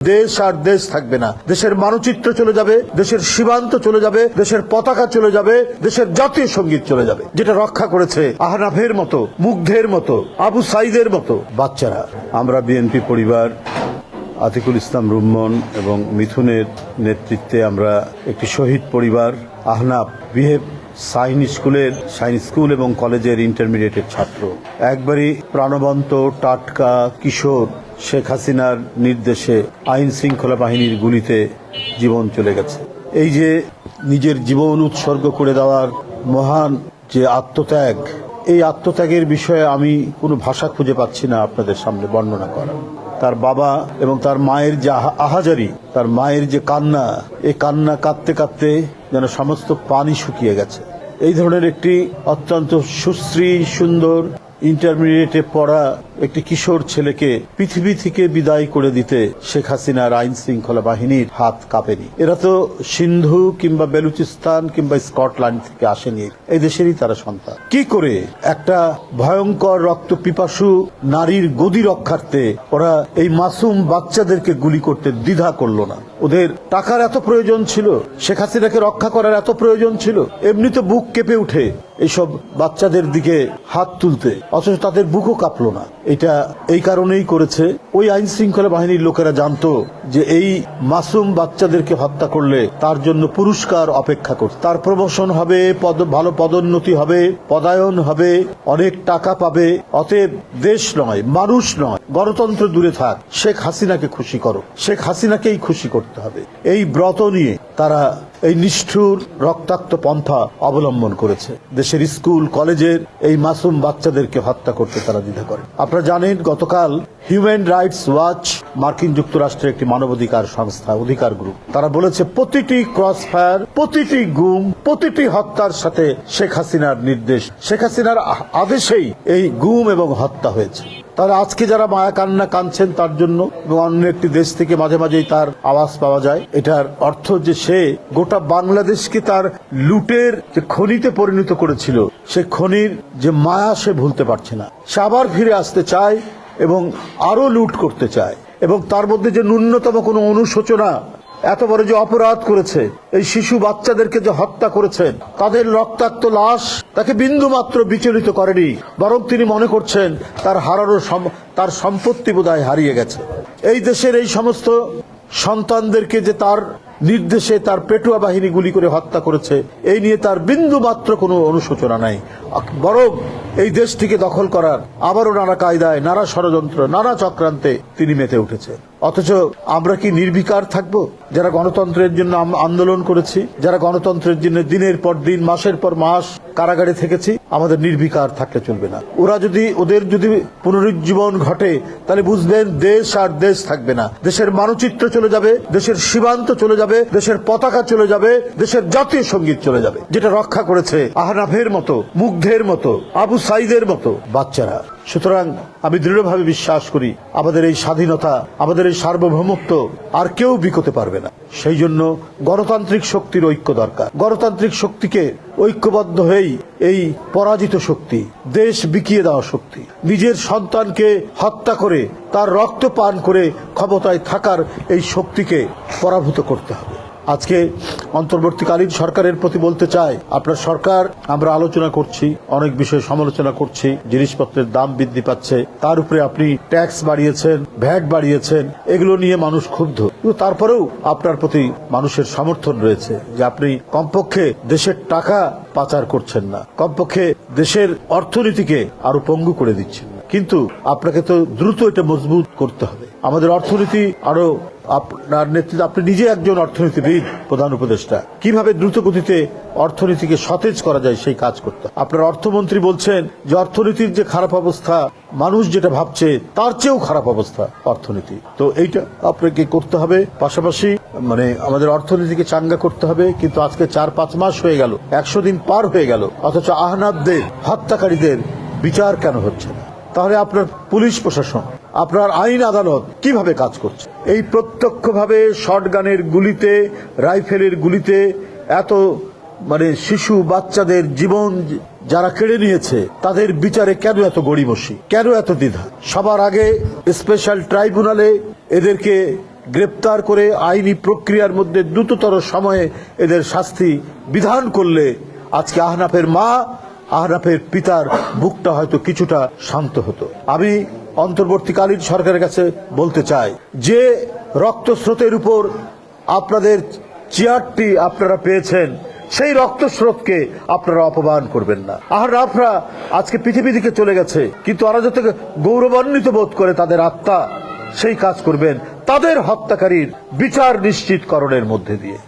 দেশ আর দেশ থাকবে না, দেশের মানচিত্র চলে যাবে, দেশের সীমান্ত চলে যাবে, দেশের পতাকা চলে যাবে, দেশের জাতীয় সঙ্গীত চলে যাবে, যেটা রক্ষা করেছে আহনাফের মতো, মুগ্ধের মতো, আবু সাইদের মতো বাচ্চারা। আমরা বিএনপি পরিবার আতিকুল ইসলাম রুম্মন এবং মিথুনের নেতৃত্বে আমরা একটি শহীদ পরিবার আহনাফ বিহেভ সাইন স্কুল এবং কলেজের ইন্টারমিডিয়েটের ছাত্র। একবারই প্রাণবন্ত টাটকা কিশোর শেখ হাসিনার নির্দেশে আইন শৃঙ্খলা বাহিনীর গুলিতে জীবন চলে গেছে। এই যে নিজের জীবন উৎসর্গ করে দেওয়ার মহান যে আত্মত্যাগ, এই আত্মত্যাগের বিষয়ে আমি কোনো ভাষা খুঁজে পাচ্ছি না আপনাদের সামনে বর্ণনা করা। তার বাবা এবং তার মায়ের যে আহাজারি, তার মায়ের যে কান্না, এই কান্না কাঁদতে কাঁদতে যেন সমস্ত পানি শুকিয়ে গেছে। এই ধরনের একটি অত্যন্ত সুশ্রী সুন্দর ইন্টারমিডিয়েটে পড়া একটি কিশোর ছেলেকে পৃথিবী থেকে বিদায় করে দিতে শেখ হাসিনার আইন শৃঙ্খলা বাহিনীর হাত কাঁপেনি। এরা তো সিন্ধু কিংবা বেলুচিস্তান কিংবা স্কটল্যান্ড থেকে আসেনি, এই দেশেরই তারা সন্তান। কি করে একটা ভয়ঙ্কর রক্ত পিপাসু নারীর গদি রক্ষার্থে ওরা এই মাসুম বাচ্চাদেরকে গুলি করতে দ্বিধা করলো না? ওদের টাকার এত প্রয়োজন ছিল, শেখ হাসিনাকে রক্ষা করার এত প্রয়োজন ছিল, এমনিতে বুক কেঁপে উঠে এইসব বাচ্চাদের দিকে হাত তুলতে, অথচ তাদের বুকও কাঁপলো না। এটা এই কারণেই করেছে, ওই আইন শৃঙ্খলা বাহিনীর লোকেরা জানতো যে এই মাসুম বাচ্চাদেরকে হত্যা করলে তার জন্য পুরস্কার অপেক্ষা করছে, তার প্রমোশন হবে, ভালো পদোন্নতি হবে, পদায়ন হবে, অনেক টাকা পাবে। অতএব দেশ নয়, মানুষ নয়, গণতন্ত্র দূরে থাক, শেখ হাসিনাকে খুশি করো, শেখ হাসিনাকেই খুশি করতে হবে। এই ব্রত নিয়ে তারা এই নিষ্ঠুর রক্তাক্ত পন্থা অবলম্বন করেছে। দেশের স্কুল কলেজের এই মাসুম বাচ্চাদেরকে হত্যা করতে তারা দ্বিধা করে। আপনারা জানেন, গতকাল হিউম্যান রাইটস ওয়াচ, মার্কিন যুক্তরাষ্ট্রের একটি মানবাধিকার সংস্থা, অধিকার গ্রুপ, তারা বলেছে প্রতিটি ক্রসফায়ার, প্রতিটি গুম, প্রতিটি হত্যার সাথে শেখ হাসিনার নির্দেশ, শেখ হাসিনার আদেশেই এই গুম এবং হত্যা হয়েছে। তাহলে আজকে যারা মায়া কান্না কাঁদছেন তার জন্য, এবং অন্য একটি দেশ থেকে মাঝে মাঝেই তার আওয়াজ পাওয়া যায়, এটার অর্থ যে সে গোটা বাংলাদেশকে তার লুটের যে খনিতে পরিণত করেছিল, সে খনির যে মায়া সে ভুলতে পারছে না। সে আবার ফিরে আসতে চায় এবং আরো লুট করতে চায়, এবং তার মধ্যে যে ন্যূনতম কোনো অনুশোচনা, এত বড় যে অপরাধ করেছে, এই শিশু বাচ্চাদেরকে যে হত্যা করেছেন, তাদের রক্তাক্ত লাশ তাকে বিন্দু মাত্র বিচলিত করেনি, বরং তিনি মনে করছেন তার হারানো তার সম্পত্তি বোধহয় হারিয়ে গেছে। এই দেশের এই সমস্ত সন্তানদেরকে যে তার নির্দেশে তার পেটুয়া বাহিনী গুলি করে হত্যা করেছে, এই নিয়ে তার বিন্দু মাত্র কোনো অনুশোচনা নাই, বরং এই দেশটিকে দখল করার আবারও নানা কায়দায়, নানা ষড়যন্ত্র, নানা চক্রান্তে তিনি মেতে উঠেছে। অথচ আমরা কি নির্বিকার থাকব? যারা গণতন্ত্রের জন্য আন্দোলন করেছি, যারা গণতন্ত্রের জন্য দিনের পর দিন, মাসের পর মাস কারাগারে থেকেছি, আমাদের নির্বিকার থাকতে চলবে না। ওদের যদি পুনরুজ্জীবন ঘটে, তাহলে বুঝবেন দেশ আর দেশ থাকবে না, দেশের মানচিত্র চলে যাবে, দেশের সীমান্ত চলে যাবে, দেশের পতাকা চলে যাবে, দেশের জাতীয় সঙ্গীত চলে যাবে, যেটা রক্ষা করেছে আহনাফের মতো, মুগ্ধের মতো, আবু সাইদের মতো বাচ্চারা। সুতরাং আমি দৃঢ়ভাবে বিশ্বাস করি, আমাদের এই স্বাধীনতা, আমাদের এই সার্বভৌমত্ব আর কেউ বিকোতে পারবে না। সেই জন্য গণতান্ত্রিক শক্তির ঐক্য দরকার। গণতান্ত্রিক শক্তিকে ঐক্যবদ্ধ হয়েই এই পরাজিত শক্তি, দেশ বিকিয়ে দেওয়া শক্তি, নিজের সন্তানকে হত্যা করে তার রক্ত পান করে ক্ষমতায় থাকার এই শক্তিকে পরাভূত করতে হবে। আজকে অন্তর্বর্তীকালীন সরকারের প্রতি বলতে চাই, আপনার সরকার, আমরা আলোচনা করছি, অনেক বিষয়ে সমালোচনা করছি, জিনিসপত্রের দাম বৃদ্ধি পাচ্ছে, তার উপরে আপনি ট্যাক্স বাড়িয়েছেন, ভ্যাট বাড়িয়েছেন, এগুলো নিয়ে মানুষ ক্ষুব্ধ। কিন্তু তারপরেও আপনার প্রতি মানুষের সমর্থন রয়েছে যে আপনি কমপক্ষে দেশের টাকা পাচার করছেন না, কমপক্ষে দেশের অর্থনীতিকে আরো পঙ্গু করে দিচ্ছেন না। কিন্তু আপনাকে তো দ্রুত এটা মজবুত করতে হবে। আমাদের অর্থনীতি আরো, আপনার নেতৃত্বে, আপনি নিজে একজন অর্থনীতিবিদ, প্রধান উপদেষ্টা, কিভাবে দ্রুত গতিতে অর্থনীতিকে সতেজ করা যায় সেই কাজ করতে। আপনার অর্থমন্ত্রী বলছেন যে অর্থনীতির যে খারাপ অবস্থা, মানুষ যেটা ভাবছে তার চেয়েও খারাপ অবস্থা অর্থনীতি। তো এইটা আপনাকে করতে হবে, পাশাপাশি আমাদের অর্থনীতিকে চাঙ্গা করতে হবে। কিন্তু আজকে 4-5 মাস হয়ে গেল, 100 দিন পার হয়ে গেল, অথচ আহনাফদের হত্যাকারীদের বিচার কেন হচ্ছে না? তাহলে আপনার পুলিশ প্রশাসন, আপনার আইন আদালত কিভাবে কাজ করছে? এই প্রত্যক্ষভাবে শটগানের গুলিতে, রাইফেলের গুলিতে এত শিশু বাচ্চাদের জীবন যারা কেড়ে নিয়েছে, তাদের বিচারে কেন এত গড়িমসি, কেন এত দ্বিধা? সবার আগে স্পেশাল ট্রাইব্যুনালে এদেরকে গ্রেপ্তার করে আইনি প্রক্রিয়ার মধ্যে দ্রুততর সময়ে এদের শাস্তি বিধান করলে আজকে আহনাফের মা, আহনাফের পিতার বুকটা হয়তো কিছুটা শান্ত হতো। আমি অন্তর্বর্তীকালীন সরকারের কাছে বলতে চাই যে রক্তস্রোতের উপর আপনাদের চেয়ারটি আপনারা পেয়েছেন, সেই রক্তস্রোতকে আপনারা অপমান করবেন না। আহনাফরা আজকে পৃথিবী থেকে চলে গেছে, কিন্তু ওরা যাতে গৌরবান্বিত বোধ করে তাদের আত্মা, সেই কাজ করবেন তাদের হত্যাকারীর বিচার নিশ্চিতকরণের মধ্যে দিয়ে।